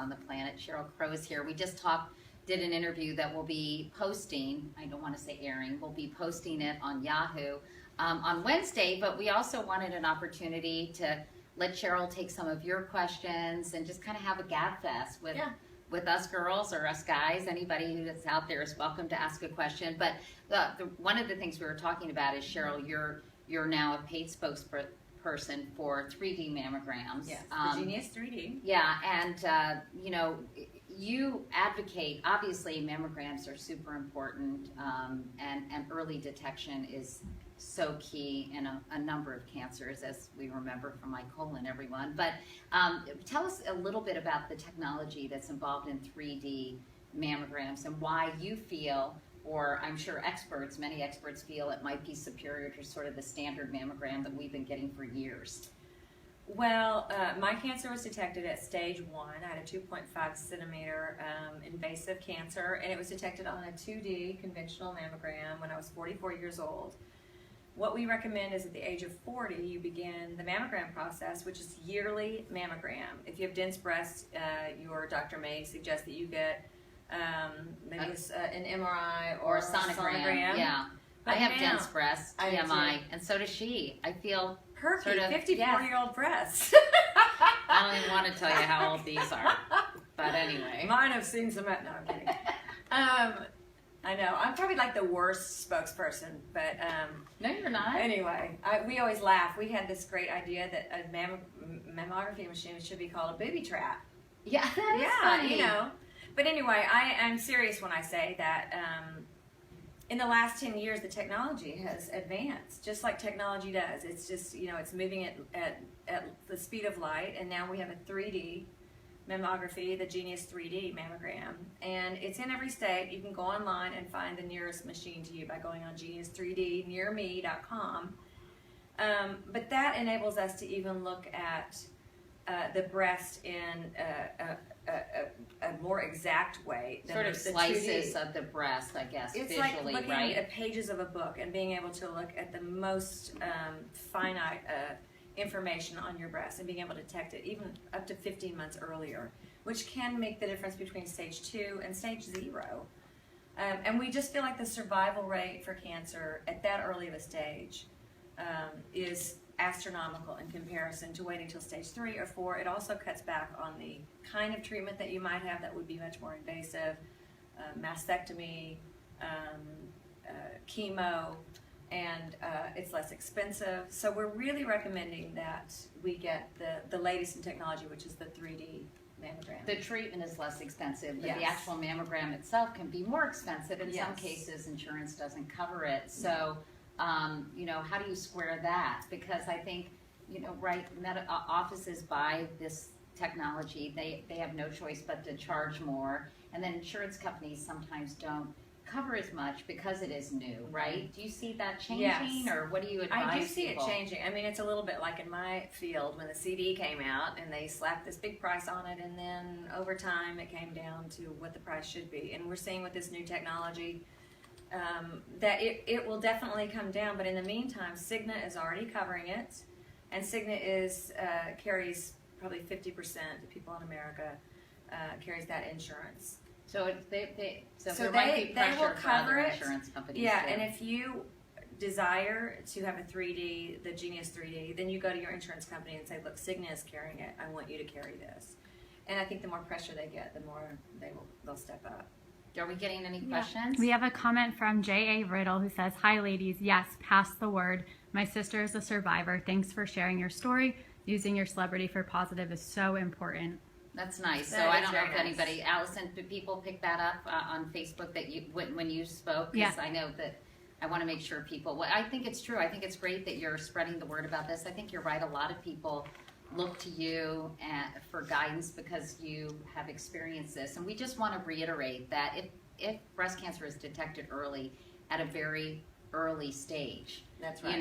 on the planet. Sheryl Crow is here. We just did an interview that we'll be posting. I don't want to say airing. We'll be posting it on Yahoo on Wednesday, but we also wanted an opportunity to let Sheryl take some of your questions and just kind of have a gab fest with us girls or us guys. Anybody who's out there is welcome to ask a question. But one of the things we were talking about is, Sheryl, you're now a paid spokesperson for 3D mammograms. Yes, the Genius 3D. Yeah, and you advocate, obviously mammograms are super important, and early detection is so key in a number of cancers, as we remember from my colon, everyone. But tell us a little bit about the technology that's involved in 3D mammograms and why you feel, or I'm sure many experts feel it might be superior to sort of the standard mammogram that we've been getting for years. Well, my cancer was detected at stage 1. I had a 2.5 centimeter invasive cancer, and it was detected on a 2D conventional mammogram when I was 44 years old. What we recommend is at the age of 40, you begin the mammogram process, which is yearly mammogram. If you have dense breasts, your doctor may suggest that you get maybe an MRI or a sonogram. Yeah, but I have dense breasts, TMI, and so does she. I feel perky, sort of 54-year-old breasts. I don't even want to tell you how old these are, but anyway. Mine have seen some. No, I'm kidding. I know. I'm probably like the worst spokesperson, but no, you're not. Anyway, we always laugh. We had this great idea that a mammography machine should be called a booby trap. Yeah, that is funny. You know. But anyway, I'm serious when I say that in the last 10 years, the technology has advanced, just like technology does. It's just, it's moving at the speed of light, and now we have a 3D mammography, the Genius 3D mammogram, and it's in every state. You can go online and find the nearest machine to you by going on genius3dnearme.com. But that enables us to even look at the breast in a more exact way than sort of the slices 2D. Of the breast, I guess, it's visually, like looking right? at pages of a book and being able to look at the most finite information on your breast and being able to detect it even up to 15 months earlier, which can make the difference between stage 2 and stage 0. And we just feel like the survival rate for cancer at that early of a stage is astronomical in comparison to waiting till stage 3 or 4. It also cuts back on the kind of treatment that you might have that would be much more invasive, mastectomy, chemo, and it's less expensive. So we're really recommending that we get the latest in technology, which is the 3D mammogram. The treatment is less expensive, but Yes. the actual mammogram itself can be more expensive. In some Yes. cases, insurance doesn't cover it. So, how do you square that? Because I think, offices buy this technology. They have no choice but to charge more. And then insurance companies sometimes don't cover as much because it is new, right? Do you see that changing, Yes. or what do you advise I do see people? it changing. I mean, it's a little bit like in my field when the CD came out and they slapped this big price on it, and then over time it came down to what the price should be. And we're seeing with this new technology that it will definitely come down. But in the meantime, Cigna is already covering it, and Cigna carries probably 50% of people in America carries that insurance. So there might be they pressure will for cover other it. insurance companies. Yeah, too. and if you desire to have a 3D, the Genius 3D, then you go to your insurance company and say, look, Cigna is carrying it. I want you to carry this. And I think the more pressure they get, the more they'll step up. Are we getting any questions? We have a comment from J.A. Riddle who says, "Hi ladies, yes, pass the word. My sister is a survivor. Thanks for sharing your story. Using your celebrity for positive is so important." That's nice. So That I is don't know very if nice. anybody, Allison, did people pick that up on Facebook that when you spoke? Yeah. Because I know that I want to make sure people. Well, I think it's true. I think it's great that you're spreading the word about this. I think you're right. A lot of people look to you for guidance because you have experienced this, and we just want to reiterate that if breast cancer is detected early at a very early stage, That's right.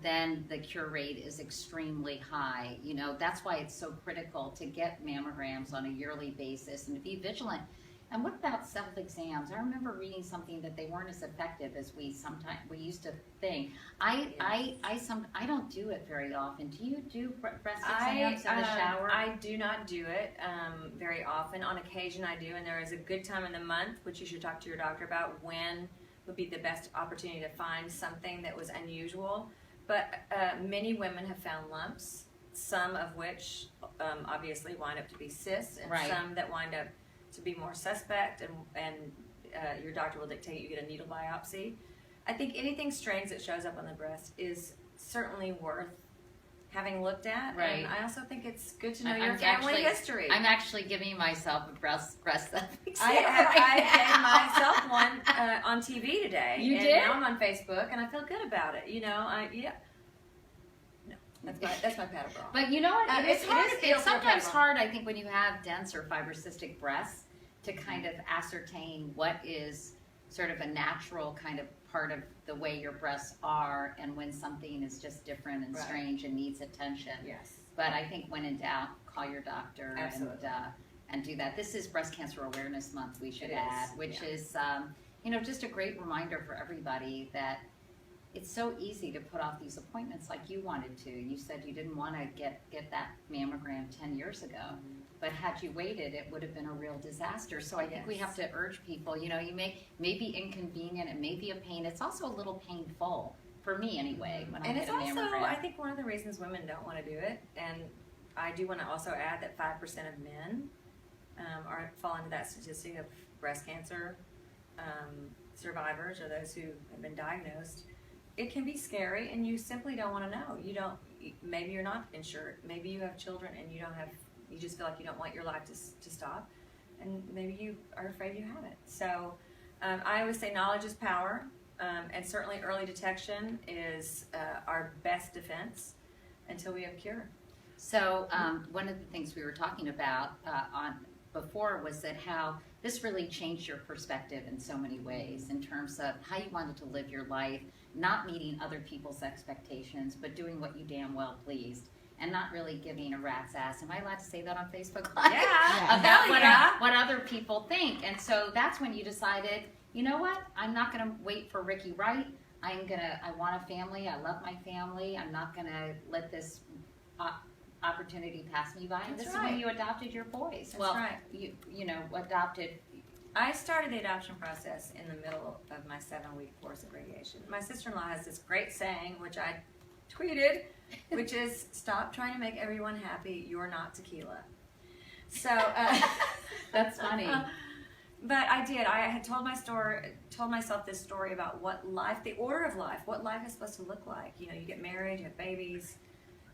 then the cure rate is extremely high. That's why it's so critical to get mammograms on a yearly basis and to be vigilant. And what about self-exams? I remember reading something that they weren't as effective as we used to think. I don't do it very often. Do you do breast exams in the shower? I do not do it very often. On occasion I do, and there is a good time in the month, which you should talk to your doctor about, when would be the best opportunity to find something that was unusual. But many women have found lumps, some of which obviously wind up to be cysts, and Right. some that wind up to be more suspect, and your doctor will dictate you get a needle biopsy. I think anything strange that shows up on the breast is certainly worth having looked at. Right. And I also think it's good to know I'm your family history. I'm actually giving myself a breast self-exam I right gave myself one on TV today. You and did? Now I'm on Facebook, and I feel good about it. You know, No, that's my pat abroad. But you know what? It's hard to feel It's for sometimes people. hard, I think, when you have dense or fibrocystic breasts to kind of ascertain what is sort of a natural kind of part of the way your breasts are, and when something is just different and Right. strange and needs attention. Yes. But I think when in doubt, call your doctor Absolutely. and do that. This is Breast Cancer Awareness Month, we should It add, is, which yeah. is, just a great reminder for everybody that it's so easy to put off these appointments like you wanted to. You said you didn't want to get that mammogram 10 years ago, but had you waited, it would have been a real disaster. So I think we have to urge people, you may be inconvenient, it may be a pain. It's also a little painful, for me anyway, when I And get it's a also, mammogram. I think, one of the reasons women don't want to do it. And I do want to also add that 5% of men fall into that statistic of breast cancer survivors, or those who have been diagnosed. It can be scary, and you simply don't want to know. Maybe you're not insured. Maybe you have children, and you just feel like you don't want your life to stop. And maybe you are afraid you have it. So I always say knowledge is power. And certainly early detection is our best defense until we have a cure. So one of the things we were talking about before was that how this really changed your perspective in so many ways in terms of how you wanted to live your life, not meeting other people's expectations, but doing what you damn well pleased, and not really giving a rat's ass. Am I allowed to say that on Facebook Live? Yeah. About Hell what other people think. And so that's when you decided, you know what? I'm not going to wait for Ricky Wright. I want a family. I love my family. I'm not going to let this opportunity pass me by. And That's this right. is when you adopted your boys. That's right. You adopted. I started the adoption process in the middle of my 7-week course of radiation. My sister-in-law has this great saying, which I tweeted, which is, stop trying to make everyone happy. You're not tequila. So That's funny. But I did. I had told myself this story about the order of life, what life is supposed to look like. You get married, you have babies,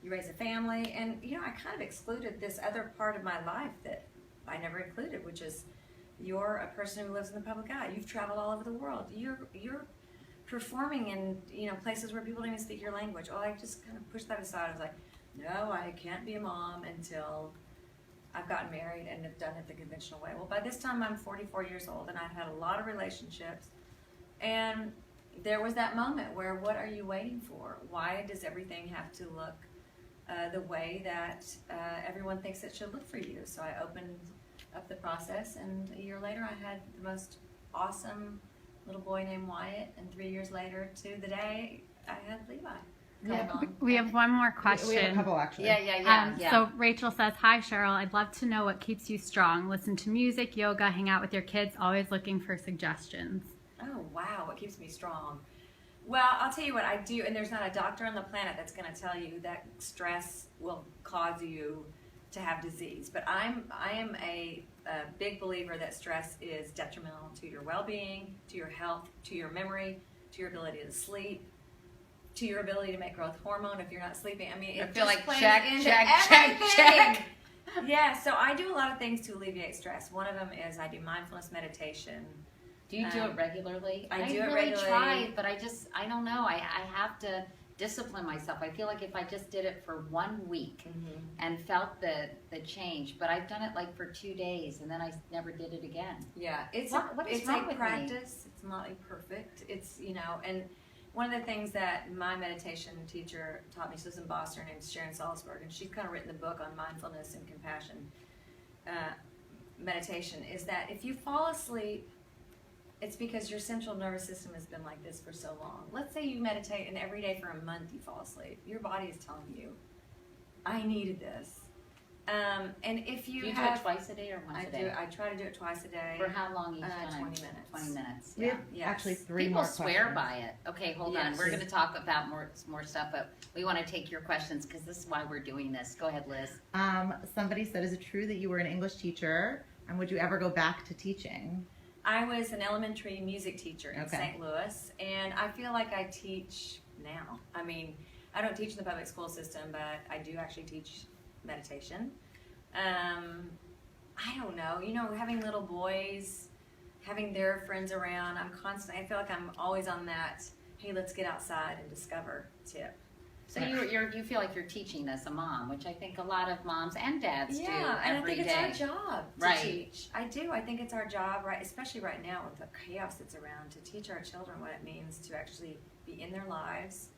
you raise a family, and I kind of excluded this other part of my life that I never included, which is you're a person who lives in the public eye. You've traveled all over the world. You're performing in places where people don't even speak your language. Oh, I just kind of pushed that aside. I was like, no, I can't be a mom until I've gotten married and have done it the conventional way. Well, by this time I'm 44 years old, and I've had a lot of relationships, and there was that moment where, what are you waiting for? Why does everything have to look the way that everyone thinks it should look for you? So I opened up the process, and a year later I had the most awesome little boy named Wyatt, and 3 years later to the day I had Levi. We have one more question. We have a couple, actually. Yeah. So Rachel says, hi, Sheryl. I'd love to know what keeps you strong. Listen to music, yoga, hang out with your kids, always looking for suggestions. Oh, wow. What keeps me strong? Well, I'll tell you what I do, and there's not a doctor on the planet that's going to tell you that stress will cause you to have disease. But I am a big believer that stress is detrimental to your well-being, to your health, to your memory, to your ability to sleep, to your ability to make growth hormone if you're not sleeping. I mean, I it feel just like plays check. into everything. Yeah, so I do a lot of things to alleviate stress. One of them is I do mindfulness meditation. Do you do it regularly? I do it really regularly. tried, but I don't know. I have to discipline myself. I feel like if I just did it for 1 week and felt the change, but I've done it like for 2 days, and then I never did it again. Yeah, it's What is it's wrong a with me? practice. It's not perfect. It's and one of the things that my meditation teacher taught me, she lives in Boston, her name's Sheryl, and she's kind of written the book on mindfulness and compassion. meditation is that if you fall asleep, it's because your central nervous system has been like this for so long. Let's say you meditate and every day for a month you fall asleep. Your body is telling you, I needed this. And if you Do you do have, it twice a day or once a day? I try to do it twice a day. For how long each time? 20 minutes. 20 minutes. We Yeah. have Yes. actually 3 People more swear questions. by it. Okay, hold on. Yes. We're going to talk about more stuff, but we want to take your questions because this is why we're doing this. Go ahead, Liz. Somebody said, is it true that you were an English teacher, and would you ever go back to teaching? I was an elementary music teacher in Okay. St. Louis, and I feel like I teach now. I mean, I don't teach in the public school system, but I do actually teach meditation. I don't know, having little boys, having their friends around, I feel like I'm always on that, hey, let's get outside and discover tip. So you feel like you're teaching as a mom, which I think a lot of moms and dads do Yeah, and I every think day. it's our job to Right. teach. I do. I think it's our job, right? Especially right now with the chaos that's around, to teach our children what it means to actually be in their lives,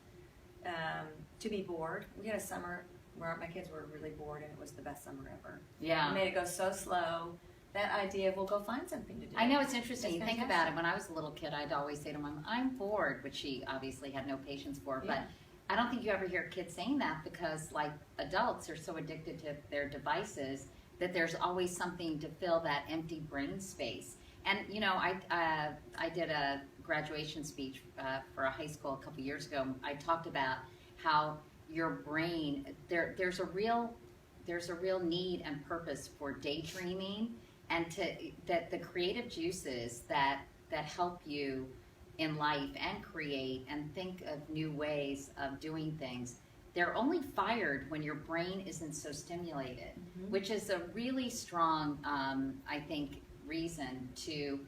to be bored. We had a summer where my kids were really bored, and it was the best summer ever. Yeah. We made it go so slow. That idea of, we'll go find something to do. I know it's interesting. It's You think about fantastic. it. When I was a little kid, I'd always say to Mom, I'm bored, which she obviously had no patience for. Yeah. But I don't think you ever hear kids saying that because, like adults, are so addicted to their devices that there's always something to fill that empty brain space. And I did a graduation speech for a high school a couple years ago. I talked about how your brain there's a real need and purpose for daydreaming, and that the creative juices that help you in life and create and think of new ways of doing things, they're only fired when your brain isn't so stimulated, which is a really strong, I think, reason to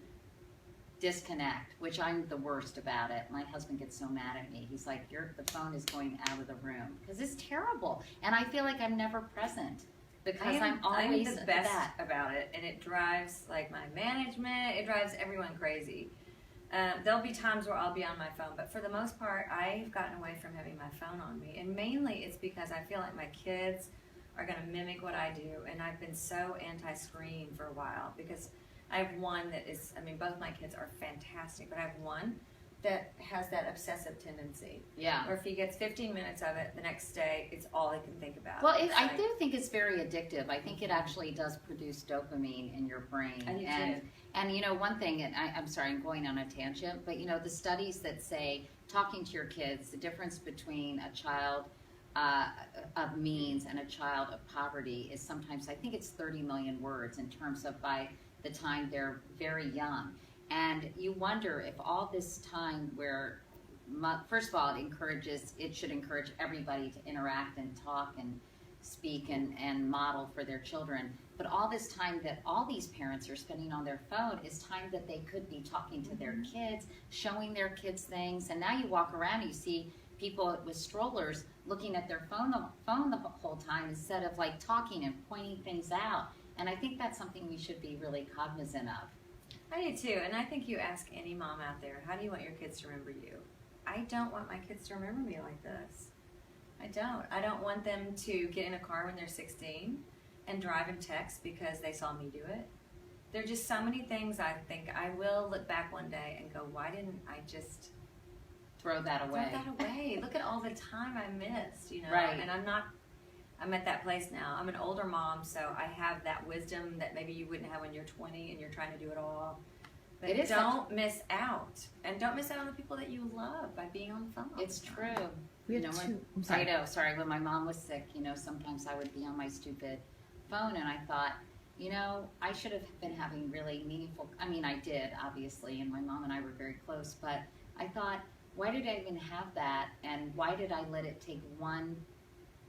disconnect, which I'm the worst about it. My husband gets so mad at me. He's like, the phone is going out of the room, because it's terrible. And I feel like I'm never present because I'm always the best that. about it, and it drives like my management. It drives everyone crazy. There'll be times where I'll be on my phone, but for the most part, I've gotten away from having my phone on me, and mainly it's because I feel like my kids are going to mimic what I do, and I've been so anti-screen for a while because I have one that is, both my kids are fantastic, but I have one that has that obsessive tendency. Yeah. Or if he gets 15 minutes of it, the next day, it's all he can think about. Well, It's I like- do think it's very addictive. I think it actually does produce dopamine in your brain. I do too. And one thing, and I'm sorry, I'm going on a tangent, but the studies that say talking to your kids, the difference between a child of means and a child of poverty is sometimes, I think it's 30 million words in terms of by the time they're very young. And you wonder if all this time where, first of all, it should encourage everybody to interact and talk and speak and model for their children. But all this time that all these parents are spending on their phone is time that they could be talking to their kids, showing their kids things. And now you walk around, you see people with strollers looking at their phone the whole time instead of like talking and pointing things out. And I think that's something we should be really cognizant of. I do too, and I think you ask any mom out there, how do you want your kids to remember you? I don't want my kids to remember me like this. I don't want them to get in a car when they're 16 and drive and text because they saw me do it. There are just so many things I think I will look back one day and go, why didn't I just Throw that away. throw that away? Look at all the time I missed, Right. And I'm at that place now. I'm an older mom, so I have that wisdom that maybe you wouldn't have when you're 20 and you're trying to do it all. But It is don't miss out. And don't miss out on the people that you love by being on the phone. all It's the time. true. We have I'm sorry. I know, sorry, when my mom was sick, sometimes I would be on my stupid phone and I thought, I should have been having really meaningful, I did, obviously, and my mom and I were very close, but I thought, why did I even have that? And why did I let it take 1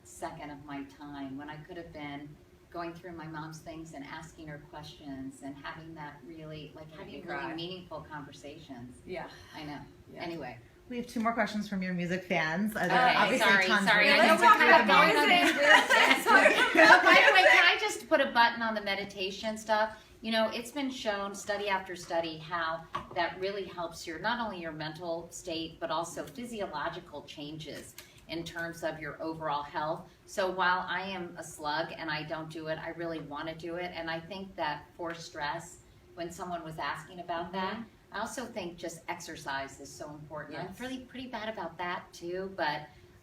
second of my time when I could have been going through my mom's things and asking her questions and having that really, having really meaningful conversations? Yeah. I know. Yeah. Anyway. We have 2 more questions from your music fans. There are Okay, obviously sorry. tons I more. know let's we're talk kind of about going on music. this. Oh, by the way, can I just put a button on the meditation stuff? It's been shown, study after study, how that really helps not only your mental state, but also physiological changes. in terms of your overall health. So while I am a slug and I don't do it, I really want to do it. And I think that for stress, when someone was asking about that, I also think just exercise is so important. Yes. I'm really pretty bad about that too, but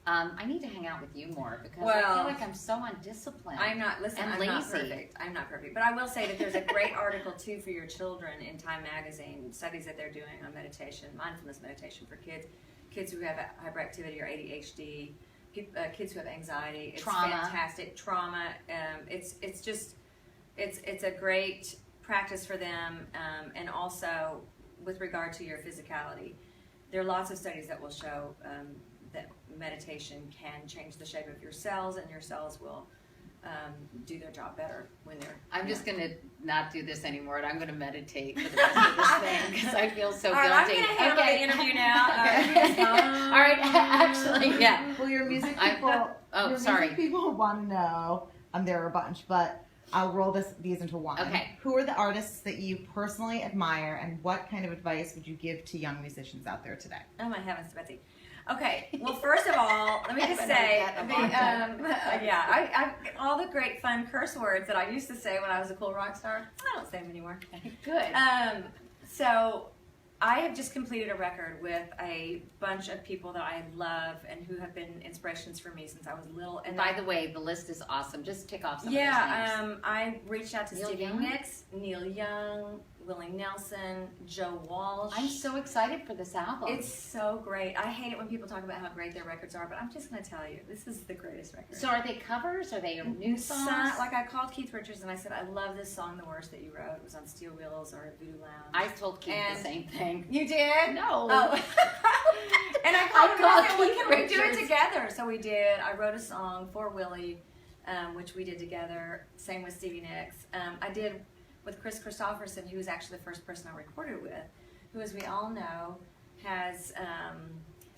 I need to hang out with you more because I Well, feel like I'm so undisciplined. I'm not, listen, And I'm not lazy. perfect. I'm not perfect. But I will say that there's a great article too for your children in Time Magazine, studies that they're doing on meditation, mindfulness meditation for kids who have hyperactivity or ADHD, kids who have anxiety. It's Trauma. fantastic. Trauma. It's just, it's a great practice for them, and also with regard to your physicality. There are lots of studies that will show that meditation can change the shape of your cells, and your cells will do their job better when they're. I'm just going to not do this anymore, and I'm going to meditate for the rest of this thing because I feel so All right, guilty. I'm going to handle the interview now. All right, actually, yeah. Well, your music I- people. oh, your sorry. Music people want to know. There are a bunch, but I'll roll these into one. Okay. Who are the artists that you personally admire, and what kind of advice would you give to young musicians out there today? Oh my heavens, Betsy. Okay, well, first of all, let me just haven't say, heard that in a long time. I all the great fun curse words that I used to say when I was a cool rock star, I don't say them anymore. Good. So I have just completed a record with a bunch of people that I love and who have been inspirations for me since I was little. And By the way, the list is awesome. Just tick off some of those yeah, names. I reached out to Neil Stevie Young? Nicks, Neil Young, Willie Nelson, Joe Walsh. I'm so excited for this album. It's so great. I hate it when people talk about how great their records are, but I'm just going to tell you, this is the greatest record. So are they covers? Are they new songs? Like I called Keith Richards and I said, I love this song, The Worst That You Wrote. It was on Steel Wheels or at Voodoo Lounge. I told Keith And- the same thing. You did? No. Oh. And I called him and I said, well, Keith can we do it Richards. together? So we did. I wrote a song for Willie, which we did together. Same with Stevie Nicks. I did with Chris Christopherson, who was actually the first person I recorded with, who, as we all know, has,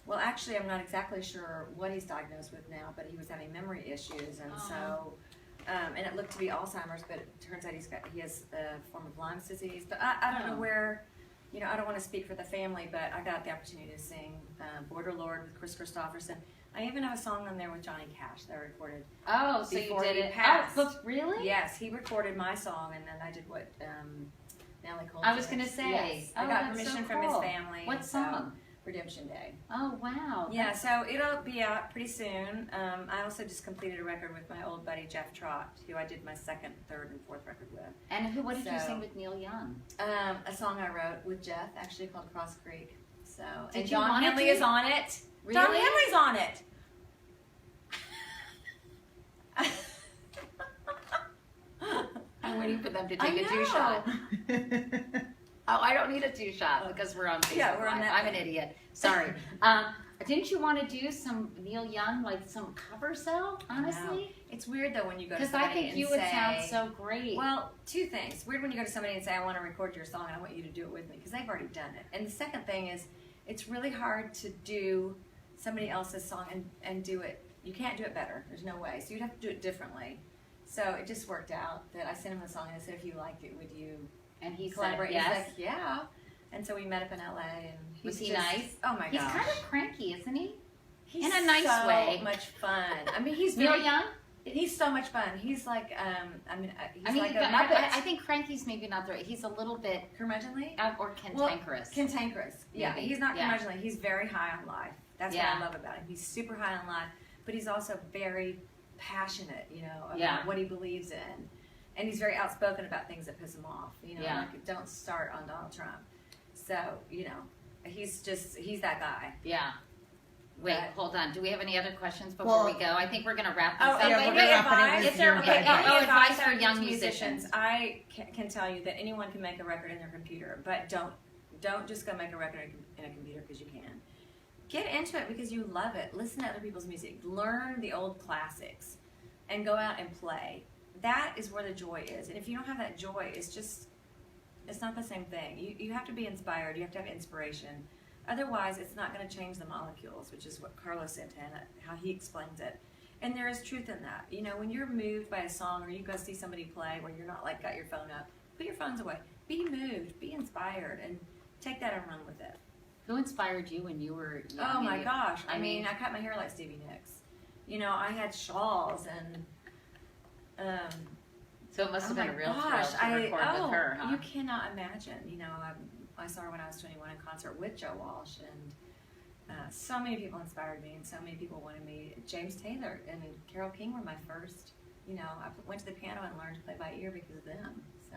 well, actually, I'm not exactly sure what he's diagnosed with now, but he was having memory issues, and so, and it looked to be Alzheimer's, but it turns out he has a form of Lyme's disease. But I don't know where, you know, I don't want to speak for the family, but I got the opportunity to sing Border Lord with Chris Christopherson. I even have a song on there with Johnny Cash that I recorded. Oh, so Before you did he it. passed. Oh, so really? Yes, he recorded my song, and then I did what Natalie Cole I was did. going to say. Yes, I Oh, got that's permission so from his cool. family. What and song? So, Redemption Day. Oh, wow. Yeah, so it'll be out pretty soon. I also just completed a record with my old buddy Jeff Trott, who I did my second, third, and fourth record with. And what did you So- sing with Neil Young? A song I wrote with Jeff, actually called Cross Creek. So, Did and you Don want it Henley to? is on it. Really? Don Henley's on it. I'm waiting for them to I take a know. two-shot. Oh, I don't need a two-shot because we're on Facebook. Yeah, we're on Live. that I'm an thing. idiot. Sorry. Didn't you want to do some Neil Young, like some covers though, honestly? It's weird though when you go to Because somebody I think and you would say, sound so great. Well, two things. It's weird when you go to somebody and say, I want to record your song and I want you to do it with me, because they've already done it. And the second thing is, it's really hard to do somebody else's song and do it. You can't do it better. There's no way. So you'd have to do it differently. So it just worked out that I sent him the song and I said, if you liked it, would you and he said collaborate? yes. He's like, yeah. And so we met up in LA and Was he's he just- nice? Oh my He's gosh. kind of cranky, isn't he? He's in a nice so way. much fun. I mean, he's Neil very, Young? he's so much fun. He's like, he's I mean, like a but Muppet. I think cranky's maybe not the right. He's a little bit Curmudgeonly? or cantankerous. Cantankerous. Yeah, Maybe. he's not Yeah. curmudgeonly. He's very high on life. That's Yeah. what I love about him. He's super high on life, but he's also very passionate, you know, about Yeah. what he believes in. And he's very outspoken about things that piss him off. You know, Yeah. like don't start on Donald Trump. So, you know, he's that guy. Yeah. Wait, But- hold on. Do we have any other questions before we go? I think we're going to wrap this Oh, up. and yeah, Wait, we're wait, gonna wait. wrap it up Is with there your okay, advice. oh, If advice I for start young to musicians? I can tell you that anyone can make a record in their computer, but don't just go make a record in a computer because you can. Get into it because you love it. Listen to other people's music. Learn the old classics and go out and play. That is where the joy is. And if you don't have that joy, it's not the same thing. You have to be inspired. You have to have inspiration. Otherwise, it's not going to change the molecules, which is what Carlos Santana, how he explains it. And there is truth in that. You know, when you're moved by a song or you go see somebody play where you're not like got your phone up, put your phones away. Be moved, be inspired, and take that and run with it. Who inspired you when you were young? Oh my gosh! I mean, I cut my hair like Stevie Nicks. You know, I had shawls and. So it must have been a real thrill gosh, to record with her, huh? You cannot imagine. You know, I saw her when I was 21 in concert with Joe Walsh, and so many people inspired me, and so many people wanted me. James Taylor and Carole King were my first. You know, I went to the piano and learned to play by ear because of them. So.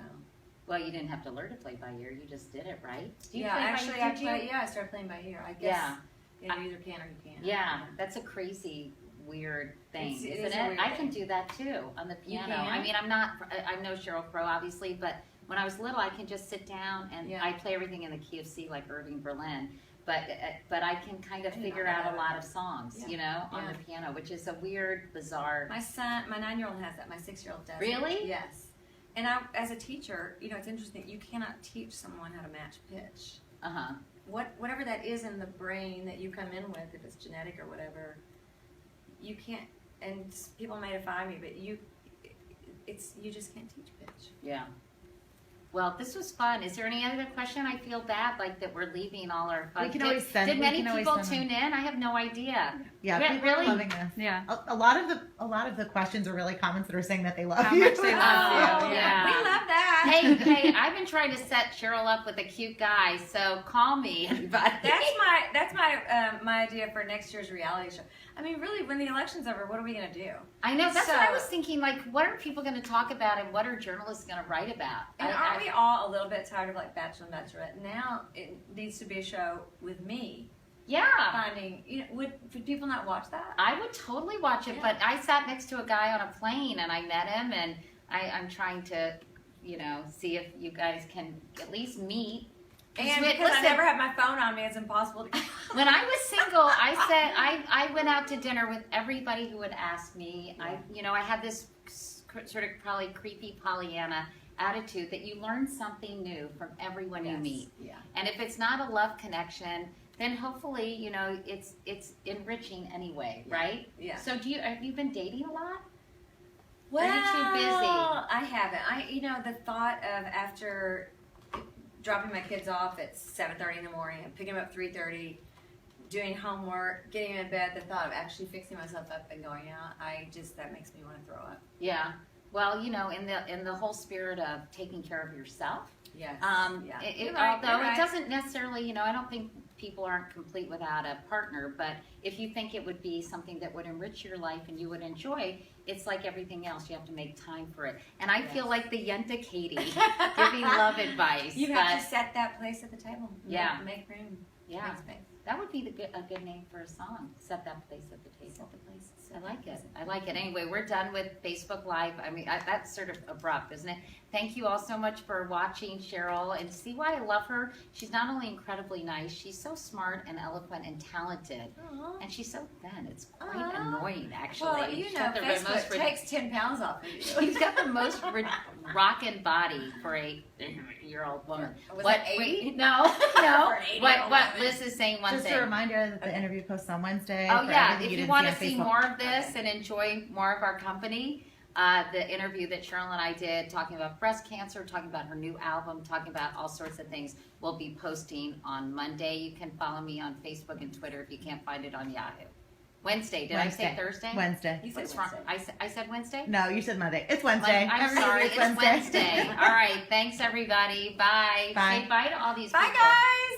Well, you didn't have to learn to play by ear. You just did it, right? Do you Yeah, play actually, by ear? I started playing by ear. I guess. Yeah. Yeah, you either can or you can't. Yeah, that's a crazy, weird thing, It isn't is it? a weird I can thing. do that too on the You piano. can? I mean, I'm no Sheryl Crow, obviously, but when I was little, I can just sit down and Yeah. I play everything in the key of C like Irving Berlin. But I can kind of I didn't figure know out that. a lot of songs, Yeah. you know, on Yeah. the piano, which is a weird, bizarre. My 9-year-old has that. My 6-year-old does. Really? Yes. And as a teacher, you know, it's interesting. You cannot teach someone how to match pitch. Uh-huh. Whatever that is in the brain that you come in with, if it's genetic or whatever, you can't. And people may defy me, but you just can't teach pitch. Yeah. Well, this was fun. Is there any other question? I feel bad, like that we're leaving all our fun. We can always send. Did we many can always people send tune in? I have no idea. Yeah, Yeah, people really? are loving this. Yeah. A lot of the questions are really comments that are saying that they love How you. much they love Oh, you. yeah. We love that. Hey, I've been trying to set Sheryl up with a cute guy, so call me, everybody. That's my idea for next year's reality show. I mean, really, when the election's over, what are we gonna do? I know, that's what I So- was thinking, like, what are people going to talk about and what are journalists going to write about? And aren't we all a little bit tired of like Bachelor and Bachelorette? Now it needs to be a show with me Yeah. finding. You know, would people not watch that? I would totally watch it, Yeah. but I sat next to a guy on a plane and I met him, and I'm trying to, you know, see if you guys can at least meet. And Wait, because I listen. never have my phone on me, it's impossible to. When I was single, I said I went out to dinner with everybody who would ask me. I had this sort of probably creepy Pollyanna attitude that you learn something new from everyone you Yes. meet. Yeah. And if it's not a love connection, then hopefully, you know, it's enriching anyway, right? Yeah. So have you been dating a lot? Well, Are you too busy? I haven't. The thought of after dropping my kids off at 7:30 in the morning and picking them up 3:30, doing homework, getting in bed, the thought of actually fixing myself up and going out, that makes me want to throw up. Yeah. Well, you know, in the whole spirit of taking care of yourself. Yes. Yeah. You're right, Although you're right. it doesn't necessarily, you know, I don't think people aren't complete without a partner, but if you think it would be something that would enrich your life and you would enjoy, it's like everything else. You have to make time for it. And I feel like the Yenta Katie giving love advice. You but have to set that place at the table. Yeah. Make room. Yeah. Make space. That would be a good name for a song. Set that place at the table. Set the place. I like it. I like it. Anyway, we're done with Facebook Live. I mean, that's sort of abrupt, isn't it? Thank you all so much for watching Sheryl, and see why I love her. She's not only incredibly nice, she's so smart and eloquent and talented, Aw. and she's so thin. It's quite Aw. annoying, actually. Well, She's you know, got the Facebook most takes 10 pounds off of you. She's got the most rockin' body for a year-old woman. Was What? that 80? Wait, no. For an 80-year-old What woman. Liz is saying one Just thing. a reminder that the interview posts on Wednesday. Oh for yeah, everything if you didn't want to on see Facebook. more of this and enjoy more of our company, the interview that Sheryl and I did talking about breast cancer, talking about her new album, talking about all sorts of things, we'll be posting on Monday. You can follow me on Facebook and Twitter if you can't find it on Yahoo. Wednesday. Did I say Wednesday. Thursday? Wednesday. You said What's wrong? Wednesday. I said Wednesday? No, you said Monday. It's Wednesday. I'm Everybody, sorry. It's Wednesday. All right. Thanks, everybody. Bye. Bye. Say bye to all these Bye, people. guys.